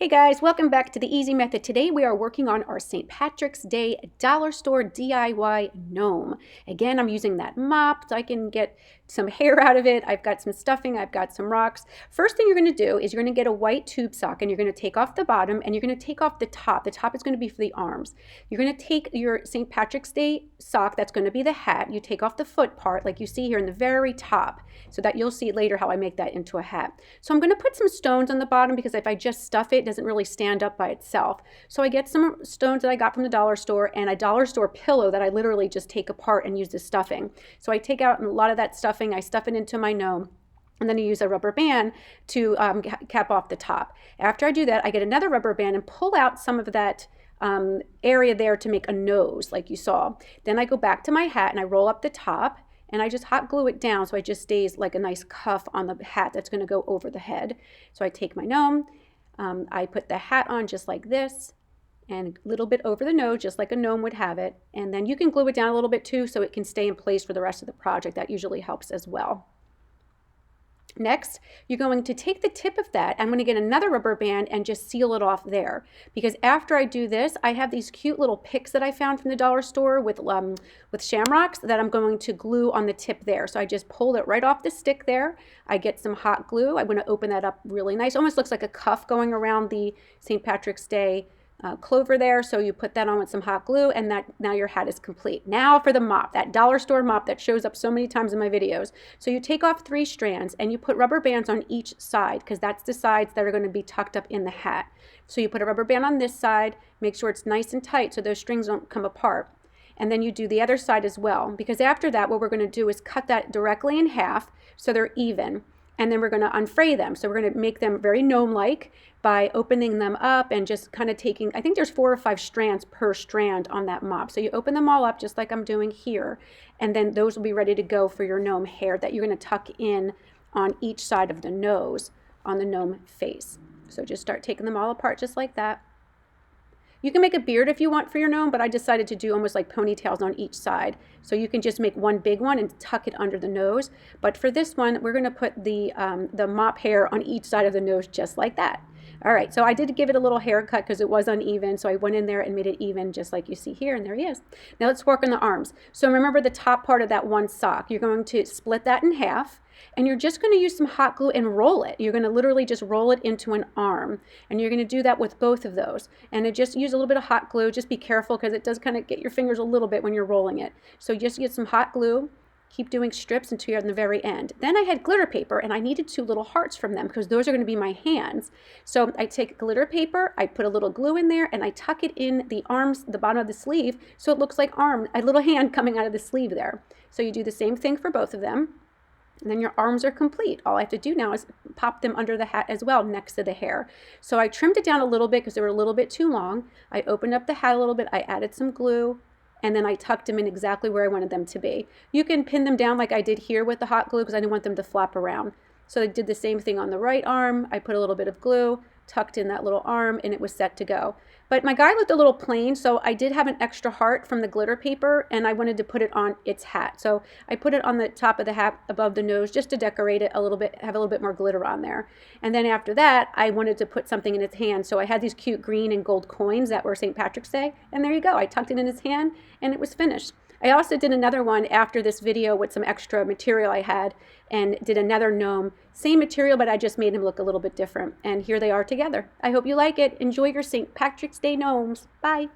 Hey guys, welcome back to the Easy Method. Today we are working on our St. Patrick's Day dollar store DIY gnome. Again, I'm using that mop so I can get some hair out of it. I've got some stuffing, I've got some rocks. First thing you're going to do is you're going to get a white tube sock and you're going to take off the bottom and you're going to take off the top. The top is going to be for the arms. You're going to take your St. Patrick's Day sock, that's going to be the hat. You take off the foot part like you see here in the very top so that you'll see later how I make that into a hat. So I'm going to put some stones on the bottom because if I just stuff it, doesn't really stand up by itself. So I get some stones that I got from the dollar store and a dollar store pillow that I literally just take apart and use the stuffing. So I take out a lot of that stuffing, I stuff it into my gnome, and then I use a rubber band to cap off the top. After I do that, I get another rubber band and pull out some of that area there to make a nose like you saw. Then I go back to my hat and I roll up the top and I just hot glue it down so it just stays like a nice cuff on the hat that's going to go over the head. So I take my gnome, I put the hat on just like this and a little bit over the nose just like a gnome would have it, and then you can glue it down a little bit too so it can stay in place for the rest of the project. That usually helps as well. Next, you're going to take the tip of that. I'm going to get another rubber band and just seal it off there, because after I do this, I have these cute little picks that I found from the dollar store with shamrocks that I'm going to glue on the tip there. So I just pulled it right off the stick there. I get some hot glue. I'm going to open that up really nice. Almost looks like a cuff going around the St. Patrick's Day clover there. So you put that on with some hot glue and now your hat is complete. Now for the mop, that dollar store mop that shows up so many times in my videos. So you take off 3 strands and you put rubber bands on each side because that's the sides that are going to be tucked up in the hat. So you put a rubber band on this side, make sure it's nice and tight so those strings don't come apart. And then you do the other side as well, because after that what we're going to do is cut that directly in half so they're even. And then we're going to unfray them. So we're going to make them very gnome-like by opening them up and just kind of taking, I think there's 4 or 5 strands per strand on that mop. So you open them all up just like I'm doing here. And then those will be ready to go for your gnome hair that you're going to tuck in on each side of the nose on the gnome face. So just start taking them all apart just like that. You can make a beard if you want for your gnome, but I decided to do almost like ponytails on each side. So you can just make one big one and tuck it under the nose. But for this one, we're going to put the mop hair on each side of the nose just like that. All right, so I did give it a little haircut because it was uneven. So I went in there and made it even just like you see here, and there he is. Now let's work on the arms. So remember the top part of that one sock. You're going to split that in half. And you're just going to use some hot glue and roll it. You're going to literally just roll it into an arm. And you're going to do that with both of those. And just use a little bit of hot glue. Just be careful because it does kind of get your fingers a little bit when you're rolling it. So just get some hot glue. Keep doing strips until you're at the very end. Then I had glitter paper and I needed 2 little hearts from them because those are going to be my hands. So I take glitter paper, I put a little glue in there, and I tuck it in the arms, the bottom of the sleeve, so it looks like a little hand coming out of the sleeve there. So you do the same thing for both of them. And then your arms are complete. All I have to do now is pop them under the hat as well next to the hair. So I trimmed it down a little bit because they were a little bit too long. I opened up the hat a little bit. I added some glue and then I tucked them in exactly where I wanted them to be. You can pin them down like I did here with the hot glue because I didn't want them to flap around. So I did the same thing on the right arm. I put a little bit of glue, tucked in that little arm, and it was set to go. But my guy looked a little plain, so I did have an extra heart from the glitter paper, and I wanted to put it on its hat. So I put it on the top of the hat above the nose just to decorate it a little bit, have a little bit more glitter on there. And then after that, I wanted to put something in its hand. So I had these cute green and gold coins that were St. Patrick's Day, and there you go. I tucked it in his hand, and it was finished. I also did another one after this video with some extra material I had and did another gnome. Same material, but I just made him look a little bit different. And here they are together. I hope you like it. Enjoy your St. Patrick's Day gnomes. Bye.